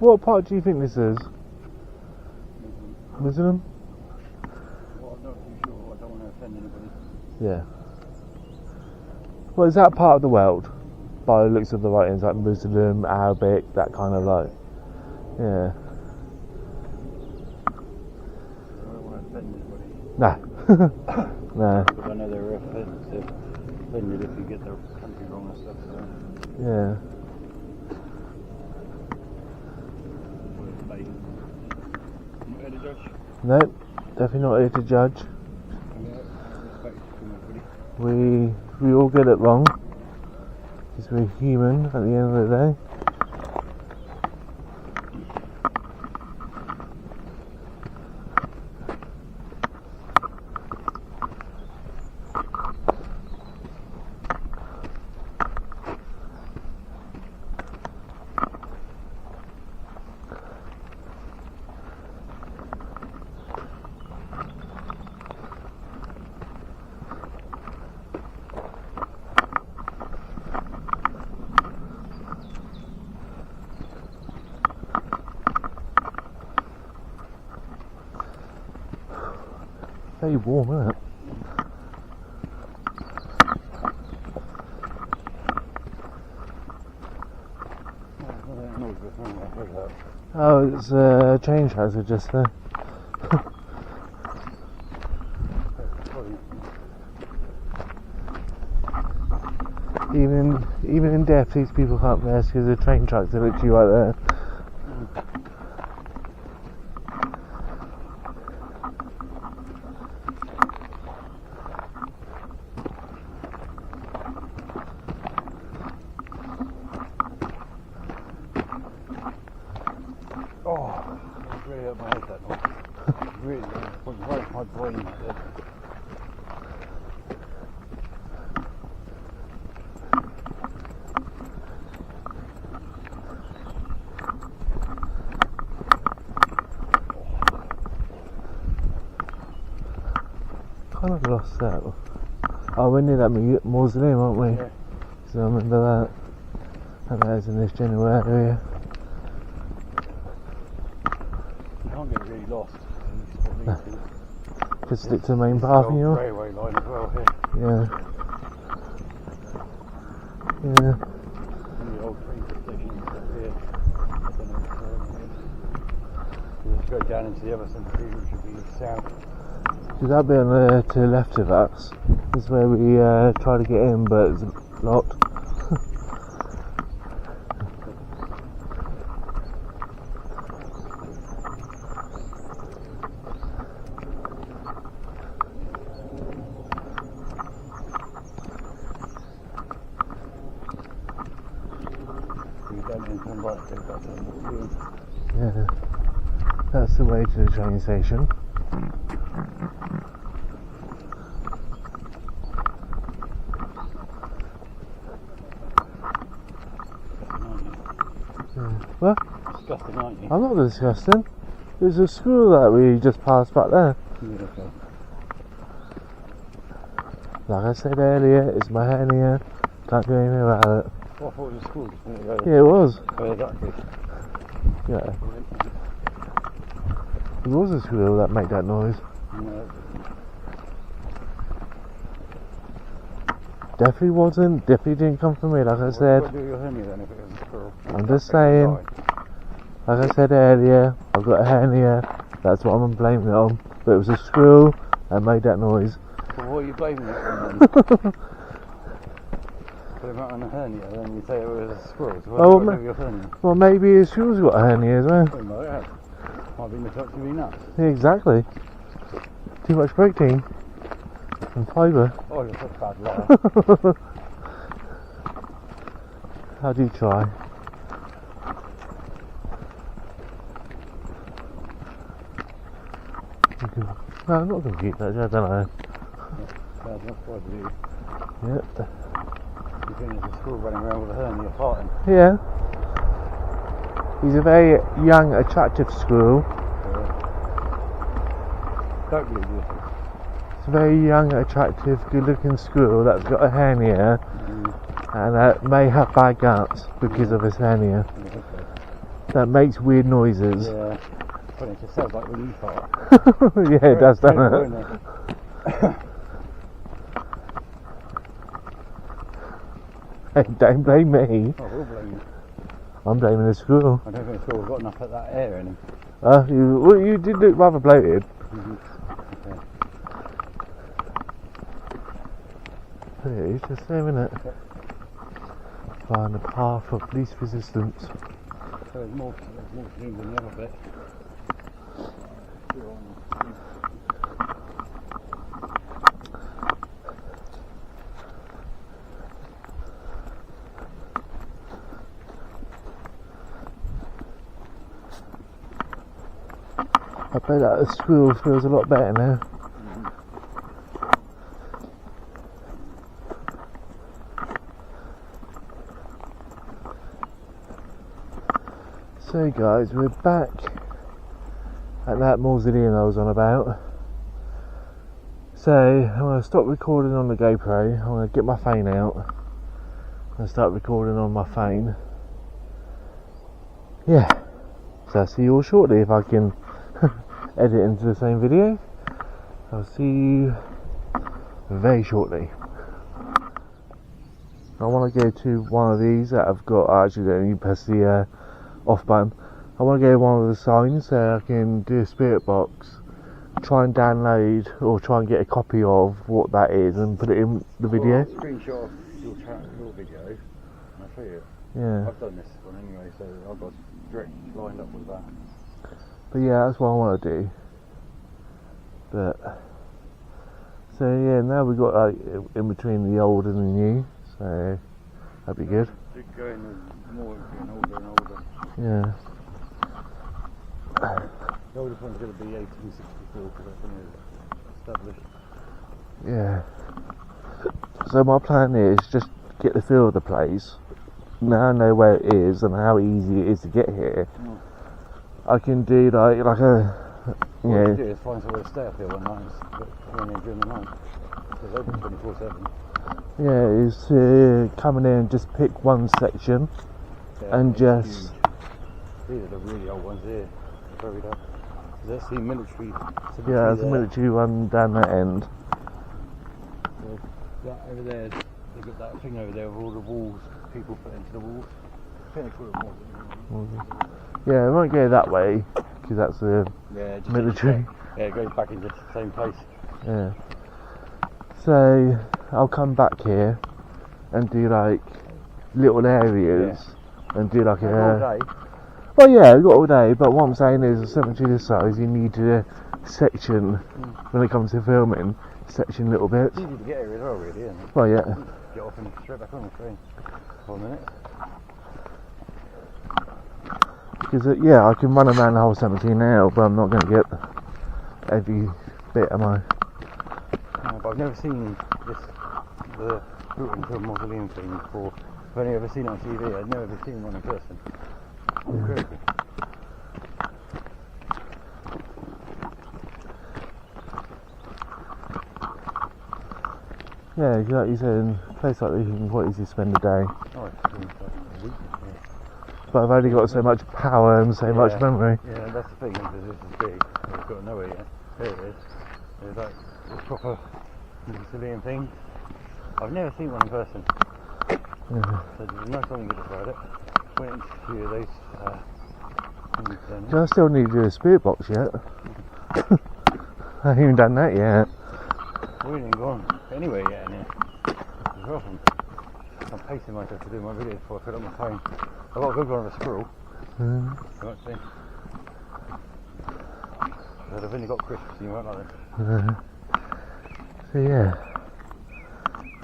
What part do you think this is? Muslim? Well, I'm not too sure. I don't want to offend anybody. Yeah. Well, is that part of the world? By the looks of the writings, like Muslim, Arabic, that kind of like. Yeah. I don't want to offend anybody. Nah. Nah. But I know they're offended if you get the country wrong and stuff. So. Yeah. Not here to judge. No, definitely not here to judge. We all get it wrong. Because we're human at the end of the day. Very warm, isn't it? Oh, it's a train tracks are just there. Even in death, these people can't rest because the train tracks are literally right there. Kind of lost that. Oh, we're near that mausoleum, aren't we? Yeah. So I remember that. And that is in this general area. You can't get really lost. Just stick to the main path, you know? Railway line as well here. Yeah. Yeah. And the old train station up here. I don't know where it is. You just go down into the other cemetery, which would be south. So that bit on to the left of us is where we try to get in, but it's locked. Yeah, that's the way to the train station. What? Disgusting, aren't you? I'm not disgusting. There's a school that we just passed back there. Yeah, okay. Like I said earlier, it's my hernia. Can't do anything about it. Well, I thought it was a school just a minute ago. Yeah, it was. Oh, exactly. Yeah. It was a squirrel that made that noise. No. Definitely wasn't. Definitely didn't come from me, like I said. What do your hernia then if it was a squirrel? I'm just saying. Like I said earlier, I've got a hernia. That's what I'm blaming it on. But it was a squirrel that made that noise. Well, what are you blaming it on then? Put him out on a hernia, then you say it was a squirrel. So what do with your hernia? Well, maybe his shoes got a hernia as well. Oh, no, yeah. Might be mythology nuts. Yeah, exactly. Too much protein and fibre. Oh, you're such a bad liar. How do you try? No, I'm not going to keep that, don't I? Yeah, that's what I do. Yep. You think there's a squirrel running around with a hernia farting? Yeah. He's a very young, attractive squirrel. Don't believe this. It's a very young, attractive, good-looking squirrel that's got a hernia and may have bad guts because of his hernia. that makes weird noises. Yeah. But it just sounds like when you fart. Yeah, it does, doesn't it? Hey, don't blame me. I will blame you. I'm blaming the school. I don't think the school got enough of that air in them. You did look rather bloated. Okay. Yeah, it's just there, isn't it? Find the path of least resistance. So there's more to do than the other bit. I bet that the squirrel feels a lot better now. So guys, we're back at that mausoleum I was on about. So I'm going to stop recording on the GoPro. I'm going to get my phone out and start recording on my phone. Yeah, so I'll see you all shortly if I can edit into the same video. I'll see you very shortly. I want to go to one of these that I've got. Actually, don't you press the off button. I want to go to one of the signs so I can do a spirit box, try and download or try and get a copy of what that is and put it in the video. Well, screenshot of your video and I'll show you. Yeah. I've done this one anyway, so I've got direct lined up with that. But yeah, that's what I want to do. But so yeah, now we've got like in between the old and the new, so that'd be good. Keep going more, getting older and older. Yeah. The oldest one's going to be 1864 because that's when it was established. Yeah. So my plan is just get the feel of the place. Now I know where it is and how easy it is to get here. I can do like a, you know. What you do is find somewhere to stay up here one night and during the night. It's open 24/7. Yeah, is to come in here and just pick one section and just. Huge. These are the really old ones here. Buried up. That's the military. Yeah, there's a military one down that end. So that over there, they've got that thing over there with all the walls, people put into the walls. Yeah, I won't go that way because that's the military. Yeah, it goes back into the same place. Yeah. So I'll come back here and do like little areas and do like all day. Well, yeah, we've got all day, but what I'm saying is a cemetery this size, you need a section when it comes to filming, section little bits. It's easy to get here as well, really, isn't it? Well, yeah. Get off and straight back on the train for a minute. Because, yeah, I can run around the whole cemetery now, but I'm not going to get every bit, am I? No, but I've never seen the Brookwood mausoleum thing before. I've only ever seen it on TV, I've never ever seen one in person. Incredible. Yeah, like you said, in a place like this you can quite easily spend a day. Oh, it's been like a week. But I've only got so much power and so much memory. Yeah, that's the thing, because this is big. We've got to know it yet. There it is. There's like a proper mausoleum thing. I've never seen one in person. Yeah. So there's no song good about it. Went into a few of those things. I still need to do a spirit box yet. I haven't even done that yet. We ain't gone anywhere yet in here. It's awesome. I'm pacing myself to do my videos before I put it on my phone. I've got a good one of a squirrel. You might see. But I've only got crisps, you won't like them. So yeah,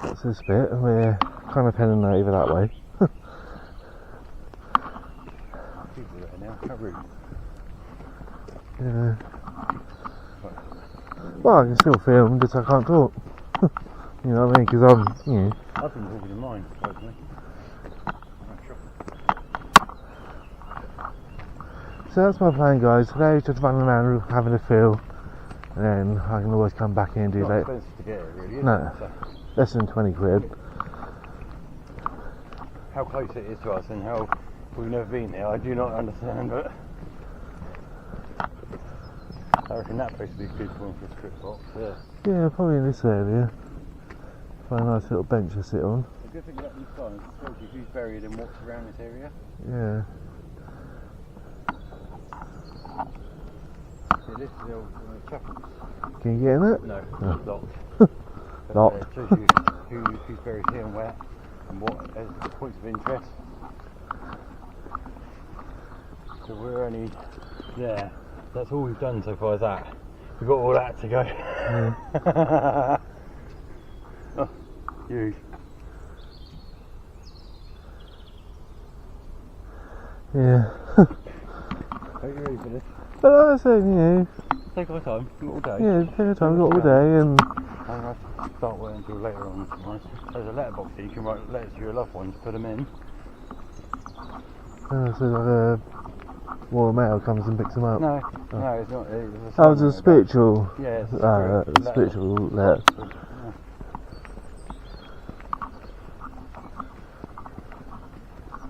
that's this bit. We're kind of heading over that way. People are there now, how rude. Yeah. Well, I can still film, just I can't talk. You know what I mean? Because I'm, you know. I've been talking in mine, personally. So that's my plan, guys. Today is just running around having a feel, and then I can always come back in and do It's not that. expensive to get it, really, is No, it? So less than 20 quid. how close it is to us and how We've never been there, I do not understand, but I reckon that place would be a good one for a crypt box, yeah. Yeah, probably in this area. Find a nice little bench to sit on. The good thing about these signs, it tells you who's buried and what's around this area. Yeah. Yeah, this is the old chapel. Can you get in it? No, Oh. it's locked. Locked. It shows you who's buried here and where, and what as points of interest. So we're only there. That's all we've done so far is that. We've got all that to go. Yeah. Oh, huge. Yeah. Are you ready for this? But like I said, you know, Take our time, all day. yeah, take your time, got all day, and I don't have to start waiting until later on tomorrow. There's a letterbox here, you can write letters to your loved ones, put them in. so like Royal Mail comes and picks them up. No, no, it's not. It's Oh, it's a spiritual. Yeah, it's a spiritual letter.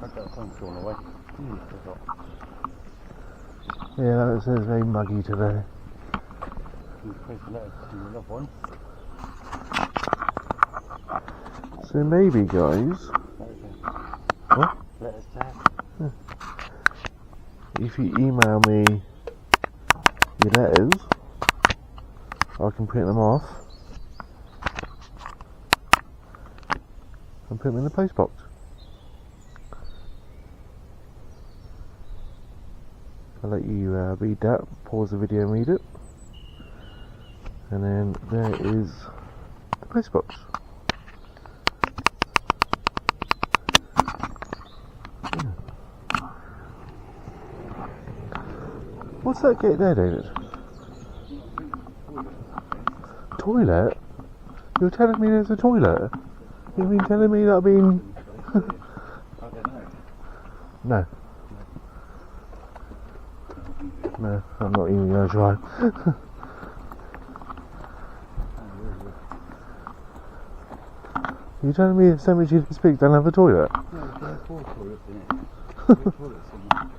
I've got some drawn away. Yeah, that says very muggy today. You place a letter to your loved one. So maybe, guys, what? Letters to If you email me your letters, I can print them off and put them in the post box. I'll let you read that, pause the video and read it, and then there is the post box. What's that gate there, David? Toilet? You're telling me there's a toilet? You've been telling me that I've been... I don't know. No. No, I'm not even going to try. You're telling me the cemetery to speak don't have a toilet? No, there's 4 toilets in it. 4 toilets in there.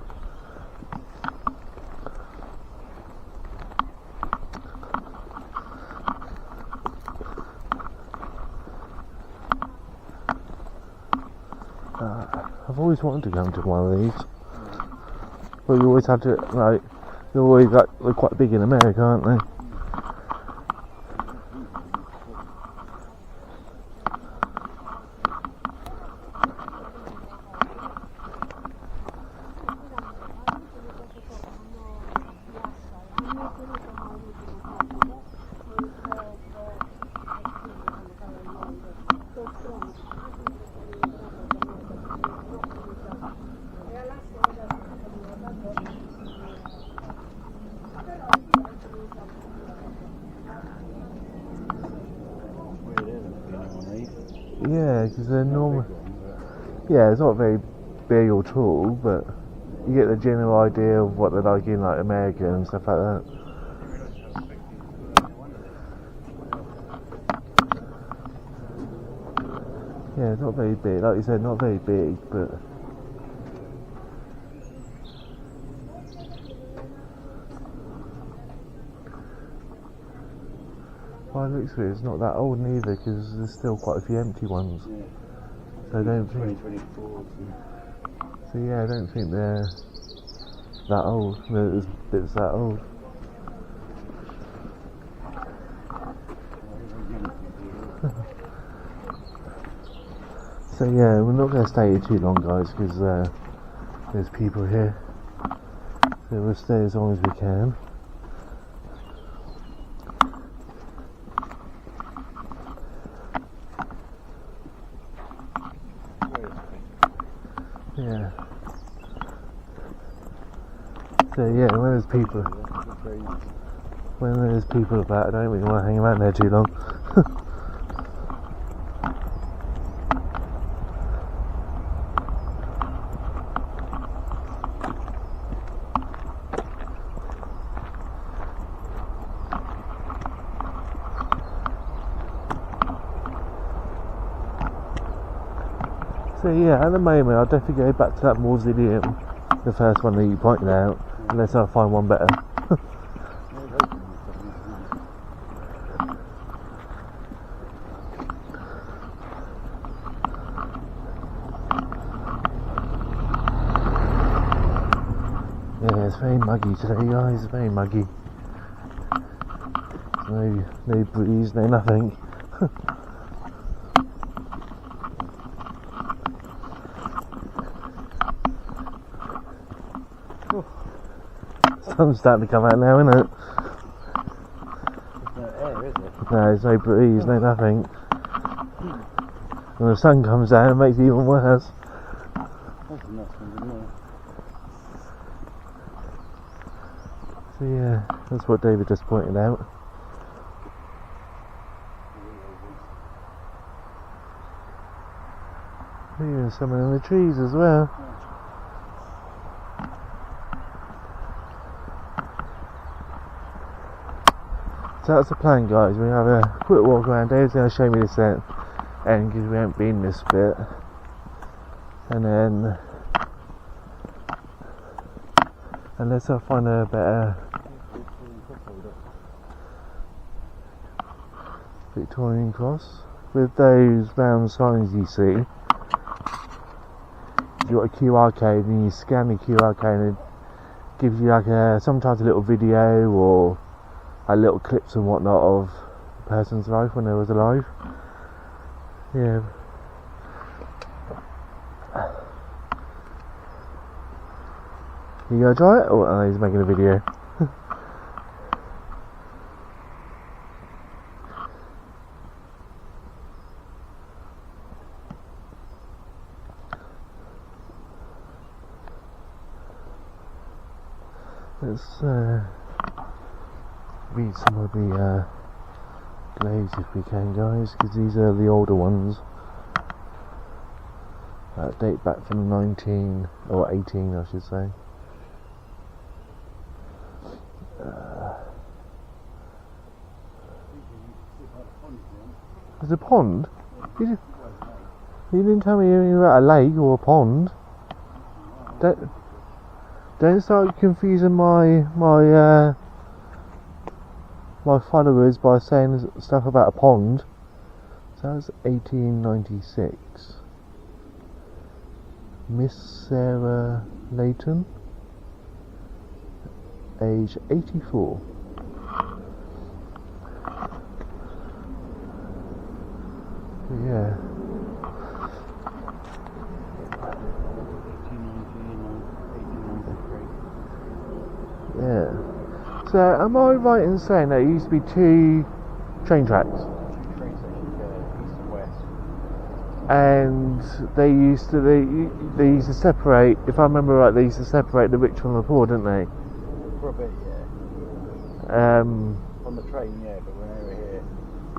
I've always wanted to come to one of these. But you always have to, like, they're always like, they're quite big in America, aren't they? Yeah, because they're normal. Yeah, it's not very big or tall, but you get the general idea of what they're like in like America and stuff like that. Yeah, it's not very big, like you said, not very big, but by the looks of it, it's not that old neither, because there's still quite a few empty ones. Yeah. So I don't think. 2024. So yeah, I don't think they're that old. There's bits that old. So yeah, we're not going to stay here too long, guys, because there's people here. So we'll stay as long as we can. Yeah. So yeah, when there's people about, I don't really want to hang around there too long. So So yeah, at the moment I'll definitely go back to that mausoleum, the first one that you pointed out, unless I find one better. Yeah, it's very muggy today, guys. It's very muggy. No breeze, no nothing. Sun's starting to come out now, isn't it? There's no air, is there? No, there's no breeze, no nothing. When the sun comes out, it makes it even worse. That's a nice one, isn't it? So yeah, that's what David just pointed out. Even someone in the trees as well. So that's the plan, guys. We have a quick walk around. Dave's going to show me this end because we haven't been this bit, and then unless I find a better Victorian cross with those round signs you see. You've got a QR code and you scan the QR code and it gives you like sometimes a little video or little clips and whatnot of the person's life when they was alive. Yeah. You gonna try it? Oh, he's making a video. Let's read some of the graves if we can, guys, because these are the older ones that date back from 19 or 18, I should say. There's a pond? You didn't tell me anything about a lake or a pond. Don't start confusing my followers by saying stuff about a pond. So that was 1896. Miss Sarah Layton, age 84. Yeah. Yeah. So, am I right in saying there used to be two train tracks? Two train stations, east and west. And they used to separate. If I remember right, they used to separate the rich from the poor, didn't they? For a bit, yeah. On the train, yeah, but when they were here,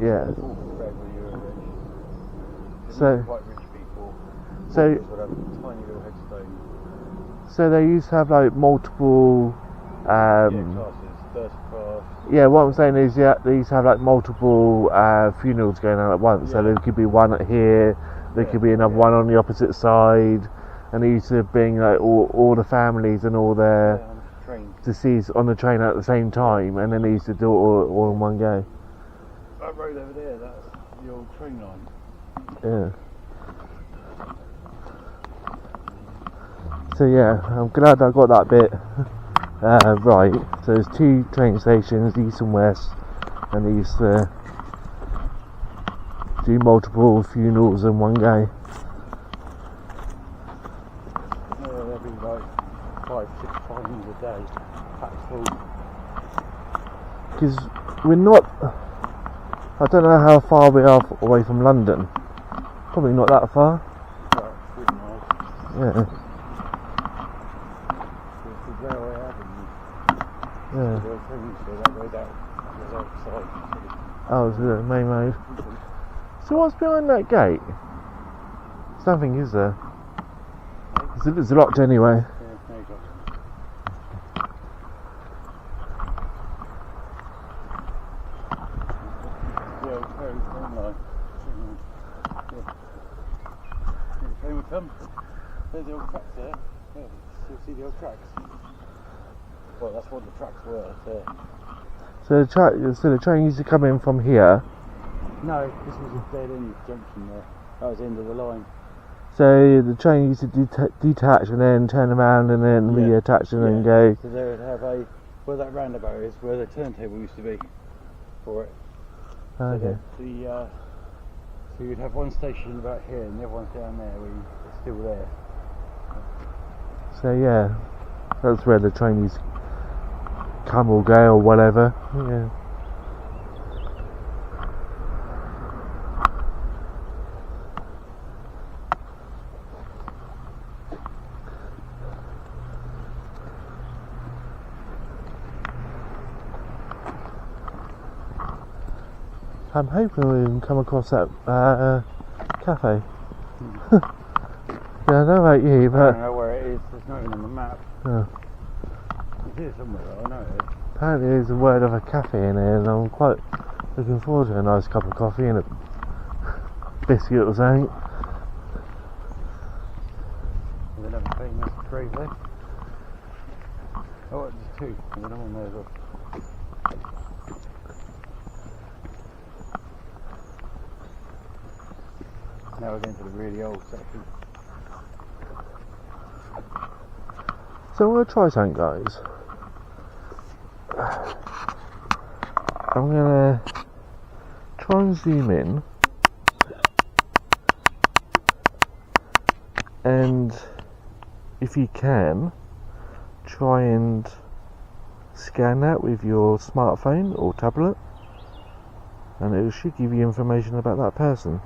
yeah. it was all spread when you were rich. So, quite rich people. So, would have tiny little headstones. So they used to have like multiple. Classes, first class. Yeah, what I'm saying is, yeah, they used to have like multiple funerals going on at once. So there could be one at here, there could be another one on the opposite side, and they used to bring like all the families and all their deceased on the train at the same time, and then they used to do it all in one go. That road over there, that's the old train line. Yeah. So yeah, I'm glad I got that bit right. So there's two train stations, east and west, and they used to do multiple funerals in one go. Yeah, there'd be like 5-6 times a day, packed full. Because we're not, I don't know how far we are away from London. Probably not that far. Well, 3 miles. Yeah. Yeah. Oh, it's the main road. So what's behind that gate? There's nothing, is there? It's locked anyway. come. There's the old tracks there. Yeah, you'll see the old tracks. Well, that's what the tracks were there. So the train used to come in from here. No, this was a dead end junction there. That was the end of the line. So the train used to detach and then turn around and then reattach and then go. So they would have where that roundabout is, where the turntable used to be for it. Okay. So you'd have one station about here and the other one's down there where it's still there. So yeah, that's where the train used to come or go or whatever. Yeah. I'm hoping we can come across that cafe. Yeah, I don't know about you, but I don't know where it is, it's not even on the map. Oh. It's here somewhere though, I know it is. Apparently there's a word of a cafe in here and I'm quite looking forward to a nice cup of coffee and a biscuit or something. And then have a famous grave there. Oh, there's two, and then I'm on there as well. Now we're getting to the really old section. So I'm going to try something, guys. I'm going to try and zoom in and if you can try and scan that with your smartphone or tablet and it should give you information about that person.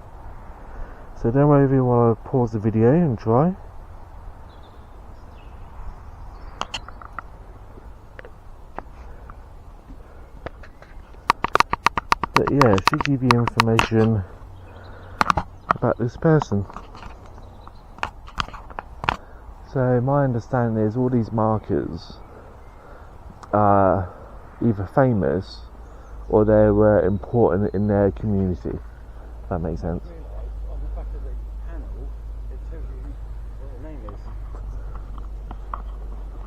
So don't worry if you want to pause the video and try. But yeah, it should give you information about this person. So my understanding is all these markers are either famous or they were important in their community. If that makes sense. On the back of the panel, it tells you what their name is.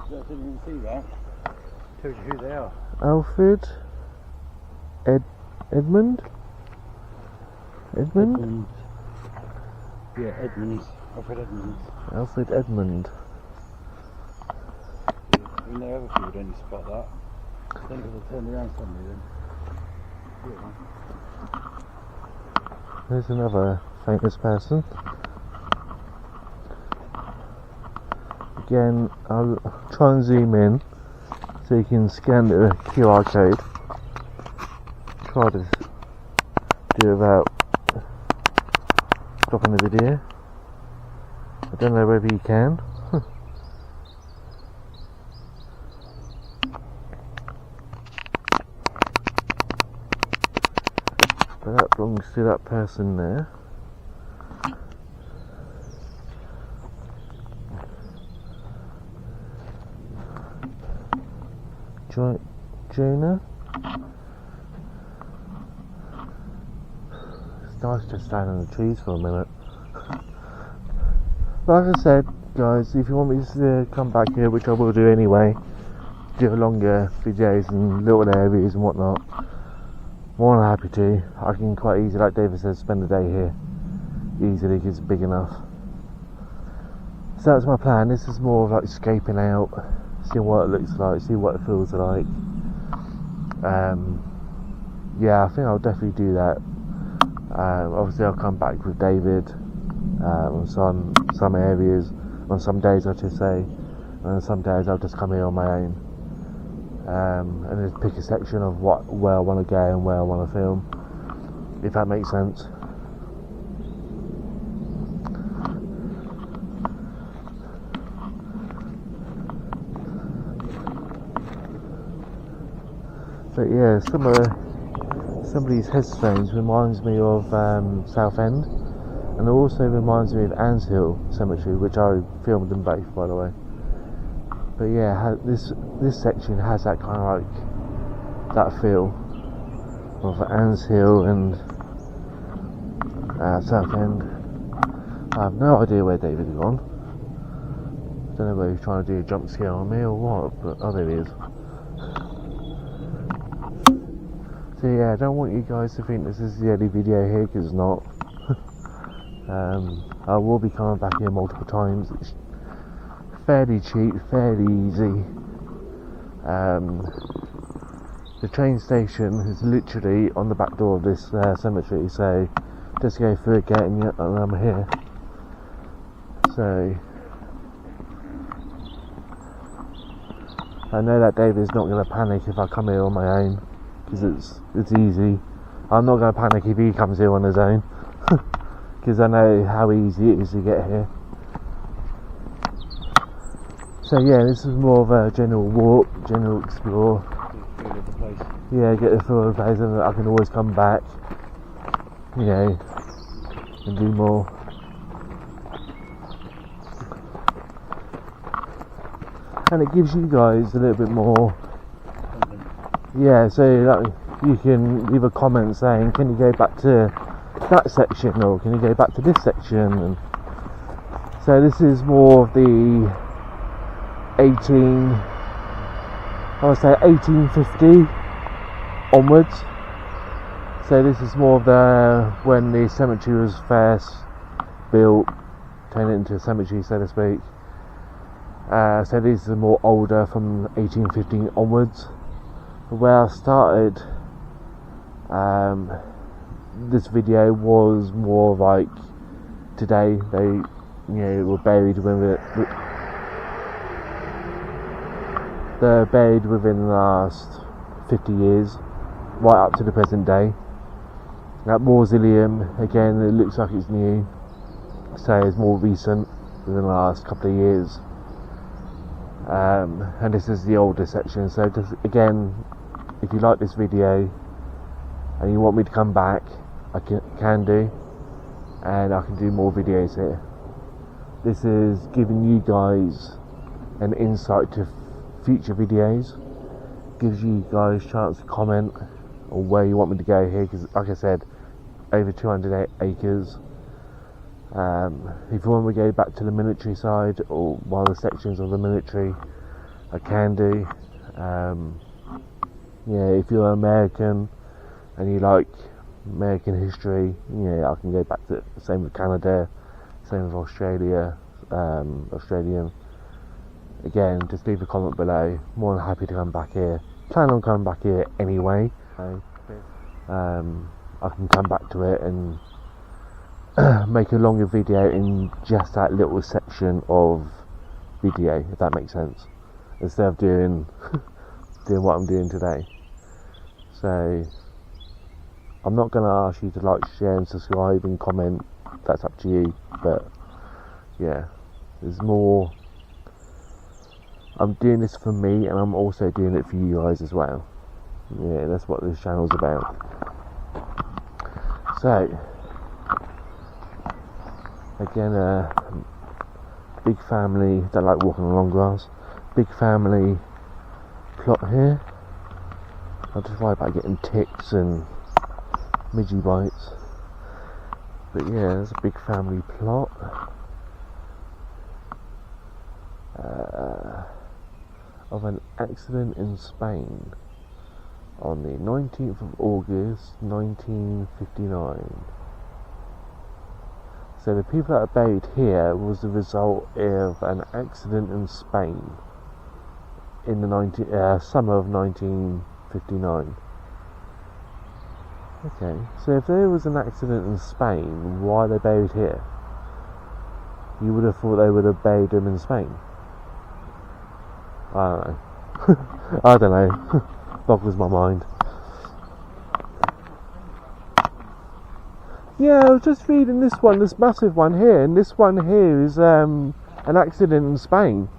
I didn't even see that. It tells you who they are. Alfred Edmund? Yeah, Edmunds. Alfred Edmunds. Alfred Edmund. In there other people don't spot that. Then because they turned around suddenly then. There's another famous person. Again, I'll try and zoom in so you can scan the QR code. Try to do it without stopping the video. I don't know whether you can. But that belongs to that person there. Jonah. It's nice to stand in the trees for a minute. Like I said, guys, if you want me to come back here, which I will do anyway, do longer videos in little areas and whatnot, more than happy to. I can quite easily, like David says, spend the day here easily because it's big enough. So that's my plan. This is more of like scoping out, seeing what it looks like, see what it feels like. Yeah, I think I'll definitely do that. Obviously I'll come back with David on some areas, on some days I should say, and some days I'll just come here on my own and just pick a section of where I want to go and where I want to film, if that makes sense. But yeah, some of these headstones reminds me of Southend, and it also reminds me of Anshill Cemetery, which I filmed them both, by the way. But yeah, this section has that kind of like that feel of Anshill and Southend. I have no idea where David's gone. Don't know whether he's trying to do a jump scare on me or what, but oh, there he is. So yeah, I don't want you guys to think this is the only video here, because it's not. I will be coming back here multiple times. It's fairly cheap, fairly easy. The train station is literally on the back door of this cemetery, so just go through a gate and I'm here. So I know that David's not going to panic if I come here on my own, because it's easy. I'm not going to panic if he comes here on his own, because I know how easy it is to get here. So yeah, this is more of a general walk, general explore. Yeah, get the feel of the place, and I can always come back, you know, and do more. And it gives you guys a little bit more. Yeah, so like, you can leave a comment saying, can you go back to that section, or can you go back to this section? And so this is more of the 1850 onwards. So this is more of the when the cemetery was first built, turned it into a cemetery, so to speak. So these are more older, from 1815 onwards. Where I started this video was more like today. They, were buried they're buried within the last 50 years, right up to the present day. That mausoleum, again, it looks like it's new, so it's more recent, within the last couple of years. And this is the older section, so just, again, if you like this video and you want me to come back, I can do, and I can do more videos here. This is giving you guys an insight to future videos, gives you guys a chance to comment on where you want me to go here, because like I said, over 200 acres. If you want me to go back to the military side, or one of the sections of the military, I can do. If you're American and you like American history, I can go back to, same with Canada, same with Australia, Australian. Again, just leave a comment below. More than happy to come back here. Plan on coming back here anyway. I can come back to it and make a longer video in just that little section of video, if that makes sense, instead of doing what I'm doing today. So I'm not going to ask you to like, share and subscribe and comment. That's up to you. But yeah, there's more. I'm doing this for me, and I'm also doing it for you guys as well. Yeah, that's what this channel's about. So again, big family that like walking along grass. Big family plot here. I just worry about getting ticks and midgie bites. But yeah, there's a big family plot. Of an accident in Spain on the 19th of August 1959. So the people that are buried here was the result of an accident in Spain in the summer of 1959. Okay, so if there was an accident in Spain, why are they buried here? You would have thought they would have buried them in Spain. I don't know. I don't know. Boggles my mind. Yeah, I was just reading this one, this massive one here, and this one here is an accident in Spain.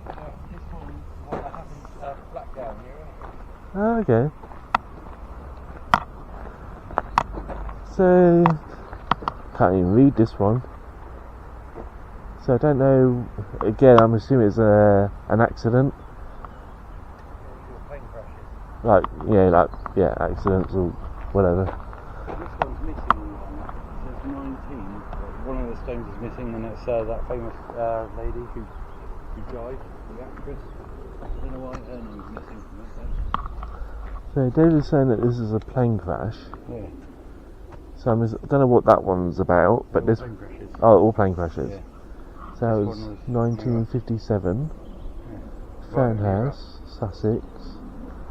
Oh, okay. So, can't even read this one. So I don't know. Again, I'm assuming it's an accident. Accidents or whatever. This one's missing one. It says 19. One one of the stones is missing, and it's that famous lady who died, the actress. I don't know why her name's missing from it then. So David's saying that this is a plane crash. Yeah. So I don't know what that one's about, but this. Plane crashes. Oh, all plane crashes. Yeah. So it was 1957. Yeah. Farnhouse, Sussex,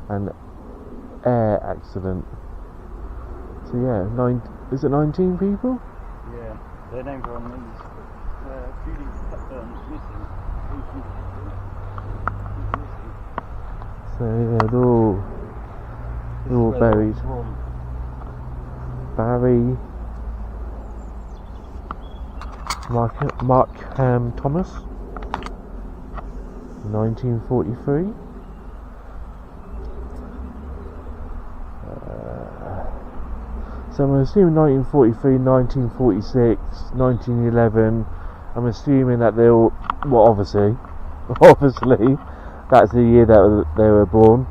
and air accident. So yeah, is it 19 people? Yeah, their names are on these. Judy Hepburn's missing. So yeah, they're all buried. Barry, Mark Thomas, 1943. So I'm assuming 1943, 1946, 1911. I'm assuming that they all, well, obviously, that's the year that they were born.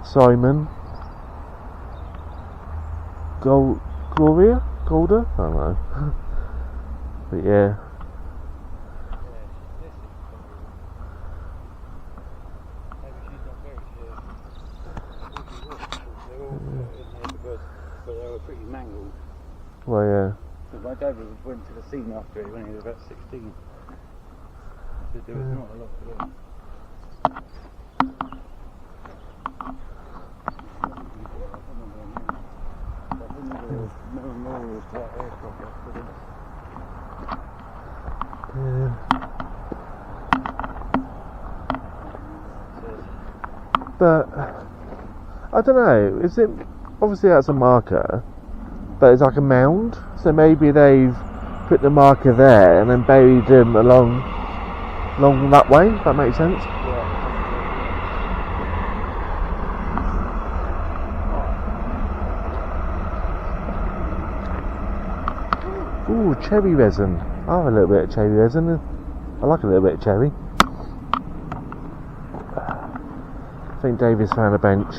Simon, Golda? I don't know. But yeah. But they were pretty mangled. Well, yeah. Because my dad went to the scene after it when he was about 16. So there was not a lot to do. No memorials to that aircraft accident. But I don't know, is it, obviously that's a marker, but it's like a mound, so maybe they've put the marker there and then buried them along that way, if that makes sense. Ooh, cherry resin. I have a little bit of cherry resin. I like a little bit of cherry. I think David's found a bench.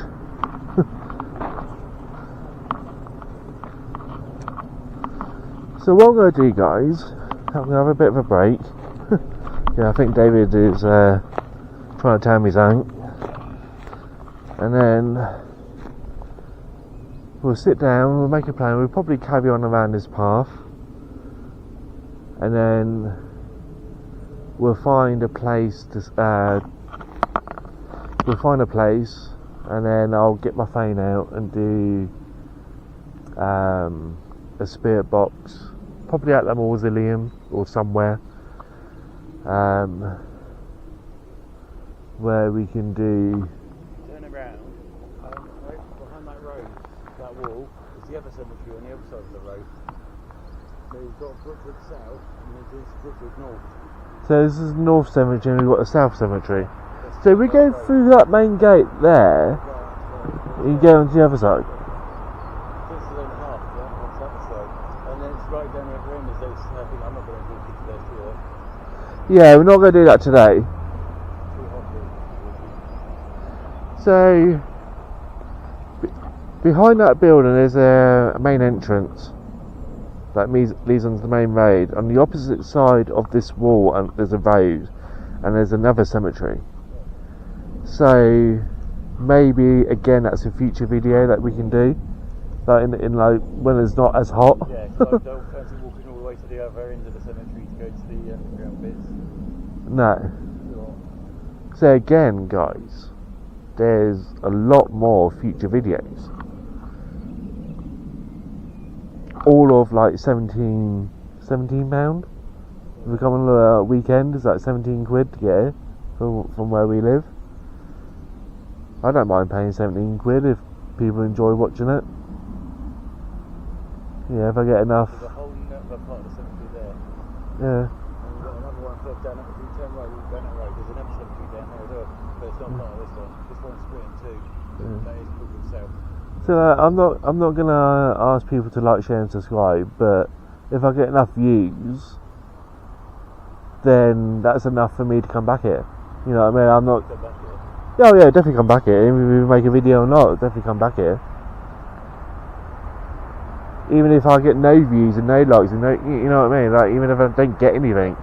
So what I'm going to do, guys, I'm going to have a bit of a break. Yeah, I think David is trying to tell me something. And then we'll sit down, we'll make a plan, we'll probably carry on around this path. And then we'll find a place and then I'll get my phone out and do a spirit box, probably at the mausoleum or somewhere, where we can do. Turn around, right behind that road, that wall, is the other cemetery on the other side of the road. So you've got Brookwood South and there's Brookwood North. So this is the North Cemetery and we've got the South Cemetery. So we go through that main gate there, you go on the other side. This is only half, yeah, on the other side. And then it's right down the other end, there's I think I'm not going to walk into there today. Yeah, we're not going to do that today. So behind that building is a main entrance that leads onto the main road. On the opposite side of this wall there's a road and there's another cemetery. So maybe again that's a future video that we can do, like in like when it's not as hot. Yeah, because I don't fancy walking all the way to the other end of the cemetery to go to the underground bits. No. So again, guys, there's a lot more future videos. All of like £17. If we come on a weekend, it's like 17 quid to get here from where we live. I don't mind paying 17 quid if people enjoy watching it. Yeah, if I get enough. There's a whole other part of the cemetery there. Yeah. And we've got another one further down, if you turn right, we'll go down that road. There's another cemetery down there as well, but it's not part of this one. This one's split in two. That is Brookwood South. So I'm not gonna ask people to like, share and subscribe, but if I get enough views, then that's enough for me to come back here. You know what I mean? I'm not. Come back here. Oh yeah, definitely come back here. If we make a video or not, definitely come back here. even if I get no views and no likes and no, you know what I mean, like even if I don't get anything,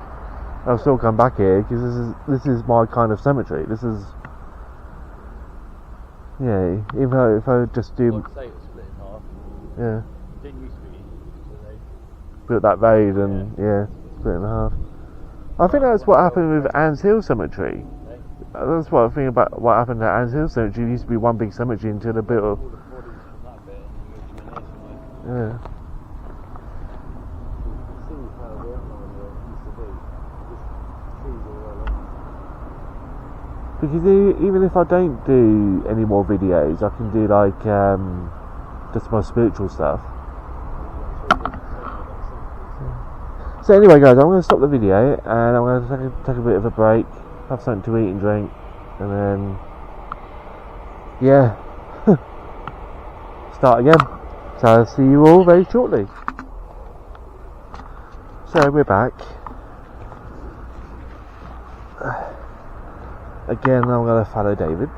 I'll still come back here because this is my kind of cemetery. This is, yeah. Even if I just do, Like say it was split in half. yeah, It didn't used to be, so they built that road and yeah, split in half. I think that's what happened with Anne's Hill Cemetery. That's what I think about what happened at Anne's Hill Cemetery. It used to be one big cemetery until they built. all the bodies from that bit and then moved them in this way. Yeah. See how the outline of it used to be. Just trees all along. Because even if I don't do any more videos, I can do like just my spiritual stuff. So anyway, guys, I'm going to stop the video and I'm going to take a bit of a break, have something to eat and drink, and then yeah, start again. So I'll see you all very shortly. So we're back. Again, I'm going to follow David.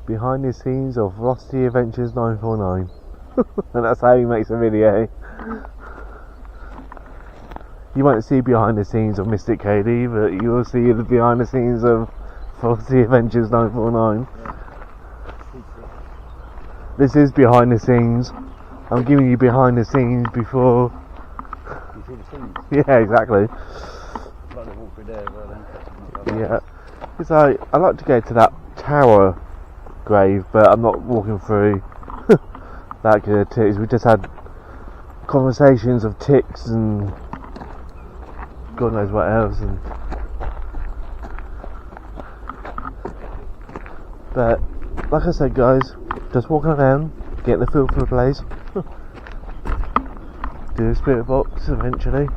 Behind the scenes of Frosty Adventures 949. And that's how he makes a video. You won't see behind the scenes of Mystic Cody, but you will see the behind the scenes of Frosty Adventures 949. This is behind the scenes. I'm giving you behind the scenes before. You see the scenes? Yeah, exactly. Like they walk through there, but then Yeah. It's like, I like to go to that tower grave, but I'm not walking through that kind of ticks. We just had conversations of ticks and God knows what else. And but like I said, guys, just walking around, getting the feel for the place. Do a spirit box eventually.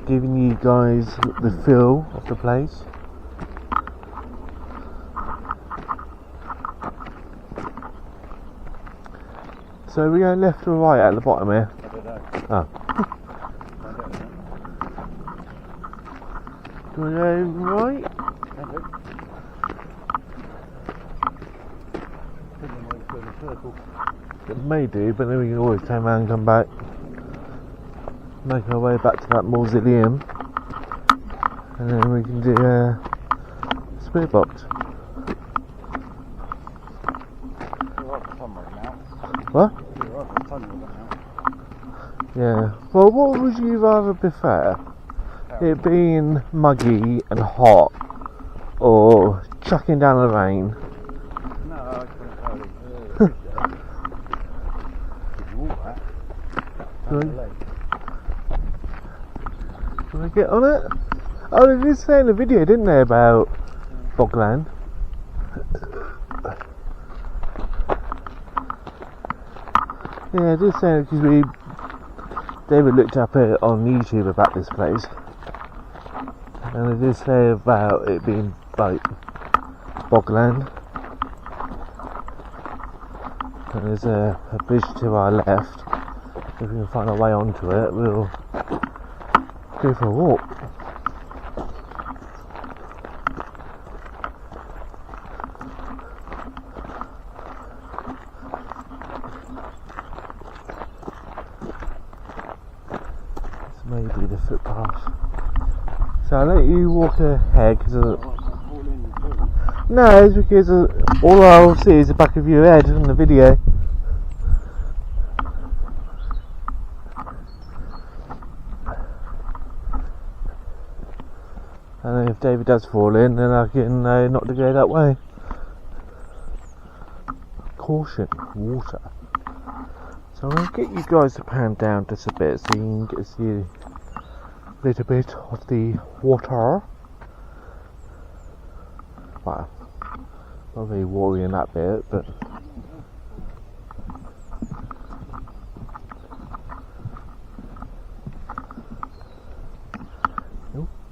Giving you guys the feel of the place. So we're going left or right at the bottom here? I don't know. Oh. Do we go right? It may do, but then we can always turn around and come back. Make our way back to that mausoleum, and then we can do a spirit box. What? Yeah. Well, what would you rather prefer? It being muggy and hot, or chucking down the rain? No, I couldn't Can I get on it? Oh, they did say in the video, didn't they, about bogland? Yeah, I did say because David looked up it on YouTube about this place, and they did say about it being like bogland. And there's a bridge to our left. If we can find our way onto it, we'll go for a walk. This may be the footpath. So I'll let you walk ahead because no, it's because all I'll see is the back of your head in the video. And then if David does fall in, then I can not to go that way. Caution, water. So I'm going to get you guys to pan down just a bit so you can get to see a little bit of the water. Wow, not very watery in that bit, but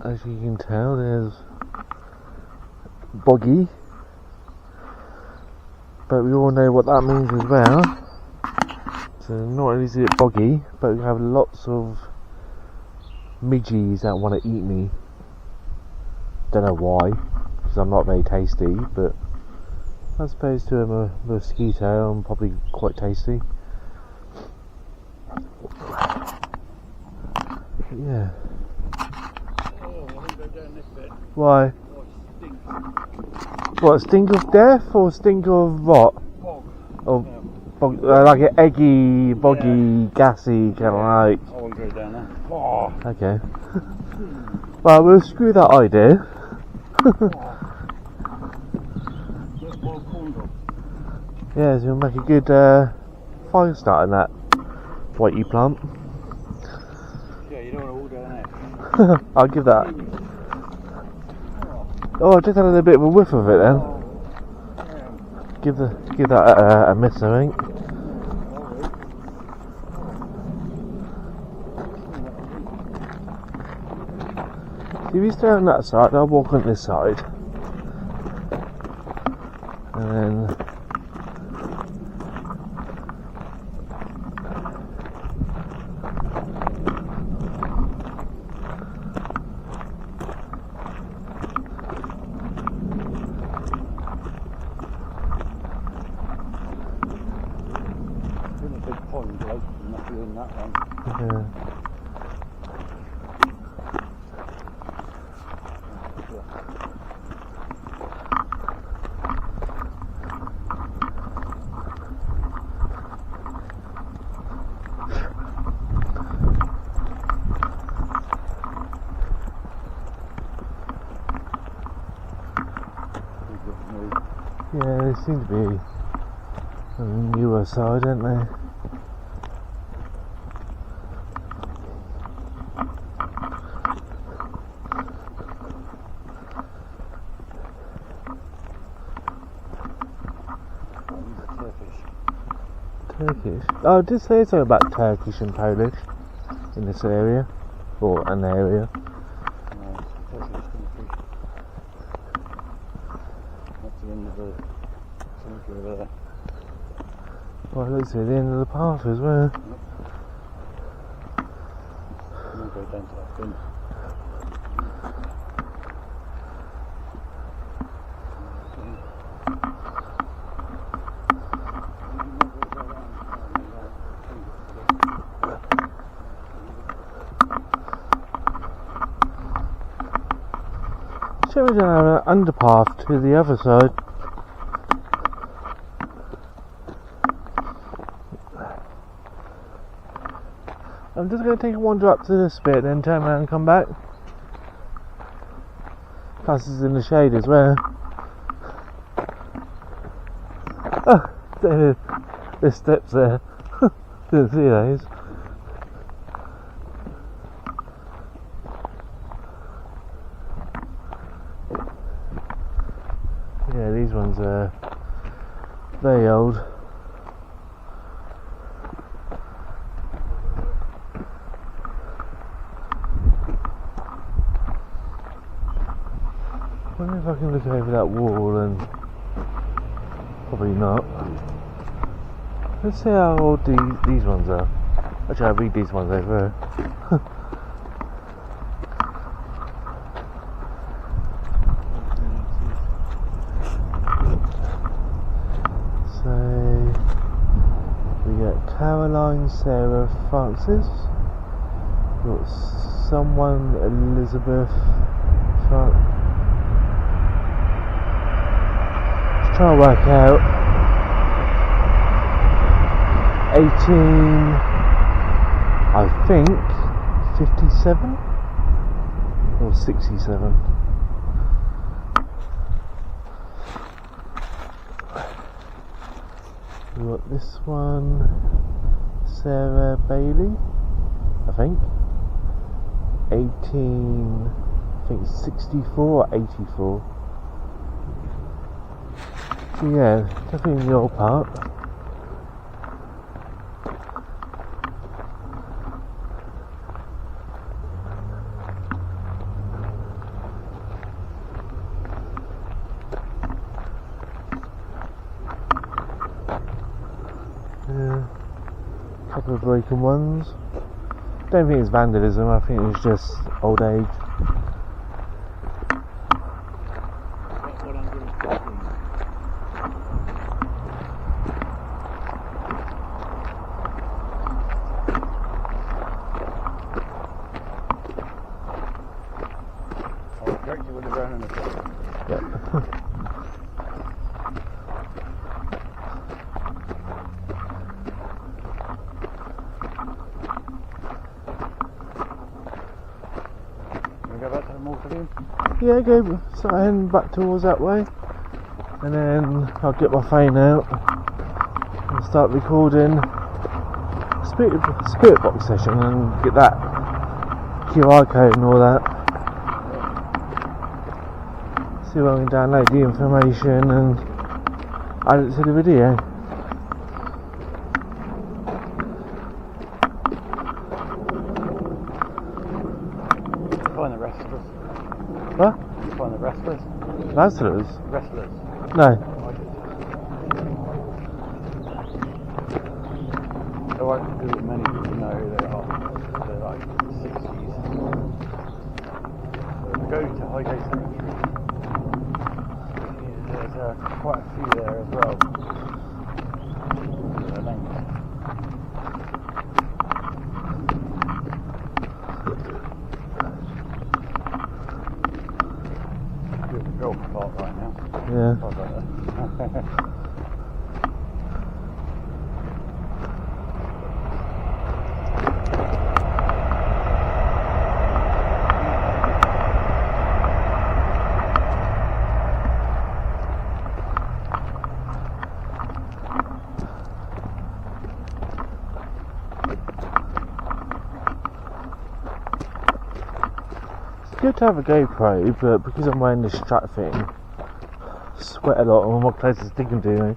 as you can tell, there's boggy, but we all know what that means as well. So not only is it boggy, but we have lots of midges that want to eat me. Don't know why, because I'm not very tasty, but as opposed to a mosquito, I'm probably quite tasty. Yeah. Oh, I won't go down this bit. Why? Oh, it stinks. What, stink of death or stink of what? Bog. Of Yeah. bog, like an eggy, boggy, gassy kind of like. I won't go down there. Oh. Okay. Well, we'll screw that idea. Yeah, so we'll make a good fire start in that whitey plant. Yeah, you don't want to all down there. I'll give that. Oh, I just had a bit of a whiff of it then. Give that a miss, I think. See, if you stay on that side, I'll walk on this side. And then in a big pond, like, nothing in that one. yeah. Yeah, they seem to be on the newer side, don't they? Turkish. Oh, I did say something about Turkish and Polish in this area, or an area. Well, it looks like the end of the path as well. I'm going to go down to that bin. Shall we don't have an underpath to the other side? I'm just going to take a wander up to this bit, then turn around and come back. Plus it's in the shade as well. Oh, there's steps there. Didn't see those. Yeah, these ones are very old. I wonder if I can look over that wall and probably not. Let's see how old these ones are. Actually, I'll read these ones over. So we got Caroline Sarah Francis. We've got someone Elizabeth Francis. Trying to work out 18, I think 57 or 67. We got this one, Sarah Bailey, I think 18, I think 64 or 84. Yeah, definitely in the old part. couple of broken ones. Don't think it's vandalism, I think it's just old age. Yeah, go start heading back towards that way, and then I'll get my phone out and start recording a spirit box session and get that QR code and all that. See if I can download the information and add it to the video. Find the wrestlers. What? Find the wrestlers. Wrestlers? Wrestlers. No. There won't be many people know who they are. They're like 60s. So go to Highgate Cemetery. There's quite a few there as well. Their names. Golf park right now. Yeah. It's good to have a GoPro, but because I'm wearing this strap thing, I sweat a lot and my clothes are sticking to me. I'm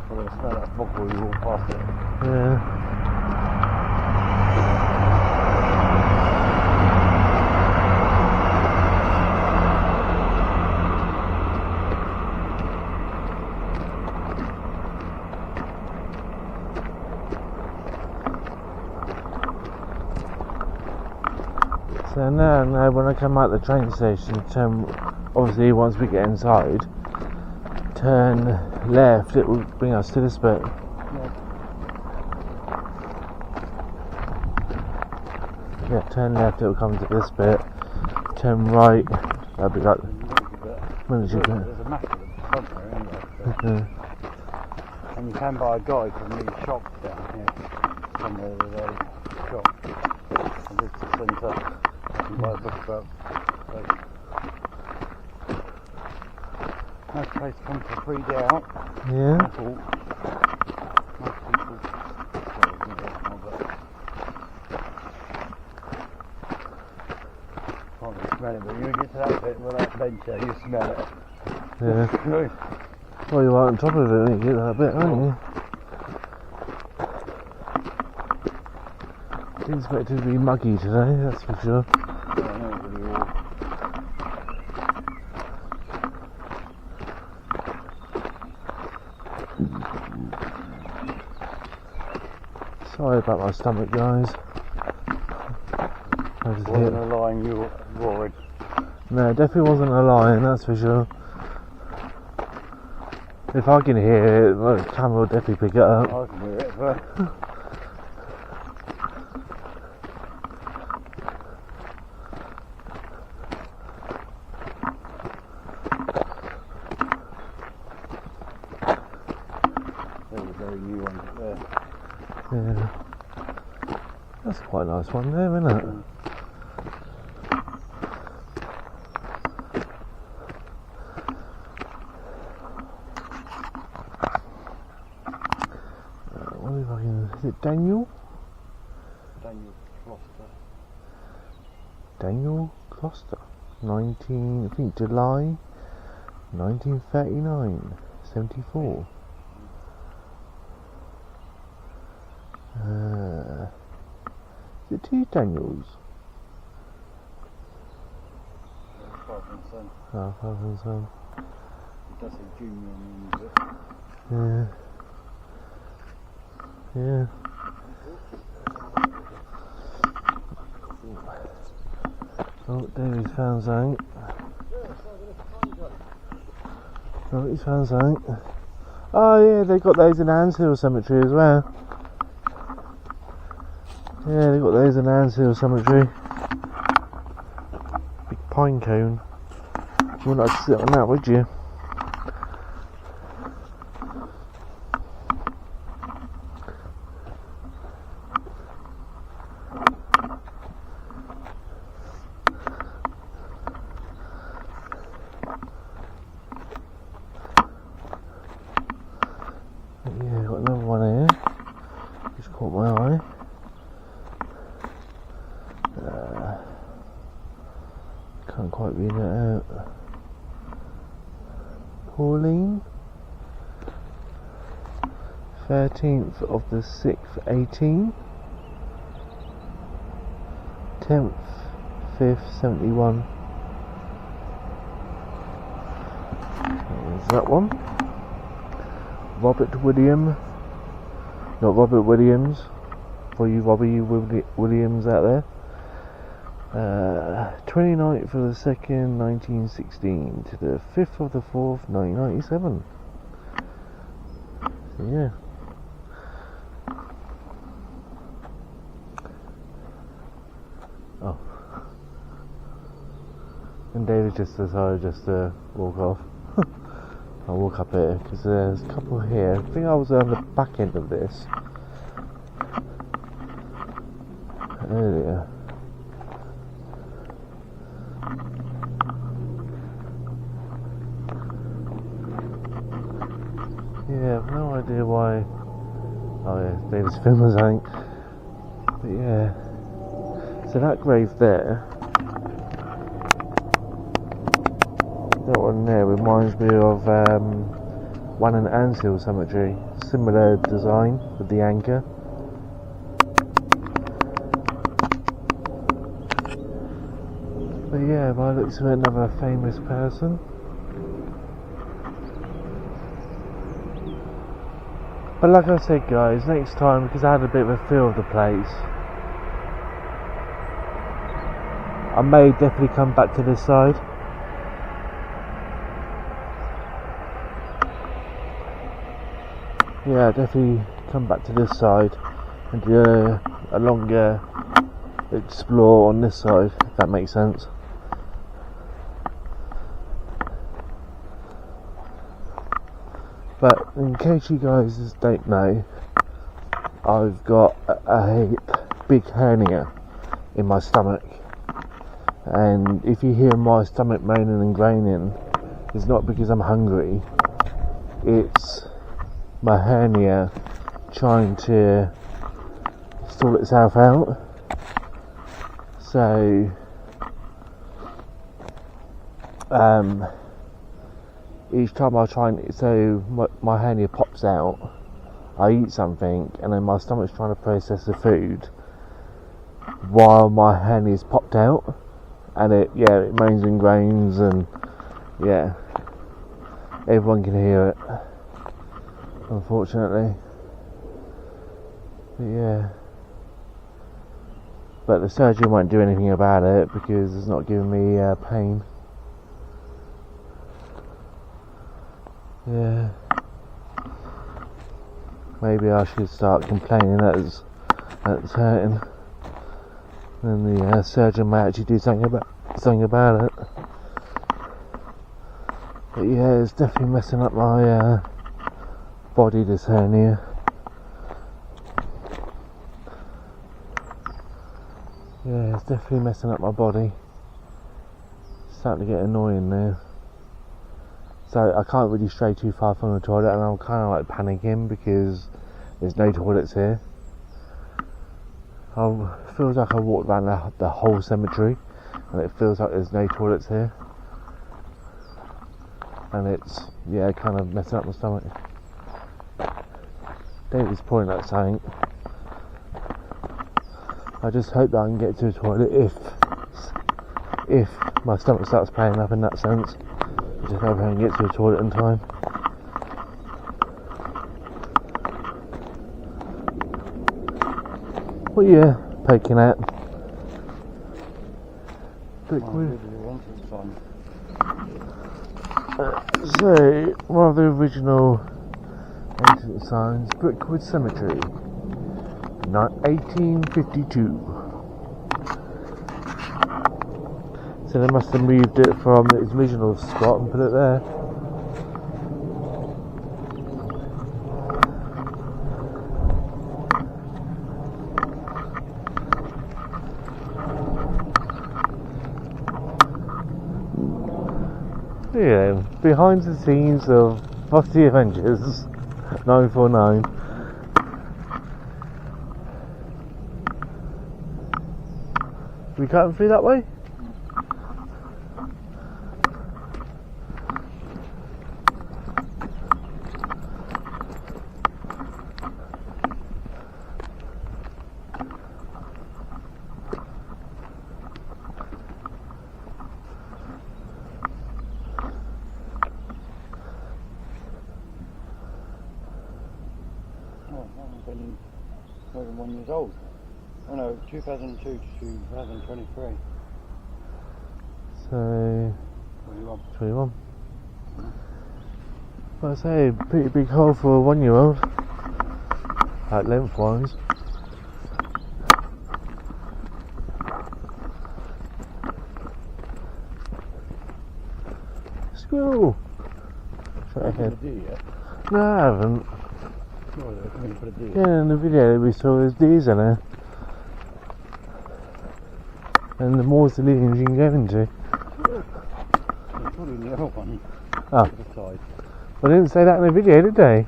going to smell that fog while you walk past it. Yeah. So now when I come out the train station, obviously once we get inside, turn left, it will bring us to this bit. Yeah, turn left, it will come to this bit. Turn right, that'll be like military bit. There's a map at the front there anyway. And you can buy a guide from these shops down here. Somewhere there's a shop. And this is the centre. You can buy a book about like, nice place to come for a free day out. Yeah. Nice walk. Nice people. Can't really smell it, but when you get to that bit where that bench there, you smell it. Yeah. Well, you're right on top of it when you get that bit, aren't you? Didn't expect it to be muggy today, that's for sure. Sorry about my stomach, guys. Wasn't a lion you were roaring. No, it definitely wasn't a lion, that's for sure. If I can hear it, the camera will definitely pick it up. I can hear it, but there's a very new one there. Yeah. That's quite a nice one there, isn't it? What if I can... Is it Daniel? Daniel Kloster. Daniel Kloster. I think July 1939. 74. Is it two Daniels? As far as I can son. Oh, father and son. It does say junior on the end of it. Yeah. Yeah. Oh, David's found something. Oh, he's found something. Oh yeah, they got those in Anshill Cemetery as well. Yeah, they got those in Anshill Cemetery. Big pine cone. You wouldn't like to sit on that, would you? Yeah, got another one here. Just caught my eye. Can't quite read it out. Pauline, 13th of the 6th, 18. 10th, 5th, 71. There's that one. Robert William, not Robert Williams, for you Robbie Williams out there. 29th of the 2nd, 1916 to the 5th of the 4th, 1997. So yeah. Oh. And David just decided just to walk off. I'll walk up here because there's a couple here. I think I was on the back end of this earlier. Yeah, I've no idea why. Oh yeah, David's film was something. But yeah. So that grave there, that one there reminds me of one in Anshill Cemetery. Similar design with the anchor. But yeah, by the looks of it, another famous person. But like I said guys, next time, because I had a bit of a feel of the place, I may definitely come back to this side. Yeah, definitely come back to this side and do a longer explore on this side, if that makes sense. But in case you guys don't know, I've got a big hernia in my stomach, and if you hear my stomach moaning and groaning, it's not because I'm hungry, it's my hernia trying to sort itself out. So each time I try and, so my hernia pops out, I eat something and then my stomach's trying to process the food while my hernia's popped out, and it moans and groans, and yeah, everyone can hear it, unfortunately. But yeah, but the surgeon won't do anything about it because it's not giving me pain. Yeah, maybe I should start complaining that it's hurting, and the surgeon may actually do something about it. But yeah, it's definitely messing up my body, this hernia. Yeah, it's definitely messing up my body. It's starting to get annoying now. So I can't really stray too far from the toilet, and I'm kind of like panicking because there's no toilets here. It feels like I walked around the whole cemetery and it feels like there's no toilets here, and it's kind of messing up my stomach. David's pointing at something. I just hope that I can get to the toilet if my stomach starts playing up in that sense. I just hope I can get to the toilet in time. What are you poking at? Brookwood. So, one of the original ancient signs, Brookwood Cemetery, 1852. So they must have moved it from its original spot and put it there. Yeah, behind the scenes of Foxy Avengers 949. We cutting through that way? More than 1 year old. Oh no, 2002 to 2023. So 21. Well, I say pretty big hole for a 1-year-old, like lengthwise. Squirrel! Sorry, ahead. No, I haven't. Yeah, in the video we saw there's deers in there. And the mausoleums you can go into. Probably the other one. Oh. To the side. Well, they didn't say that in the video, did they?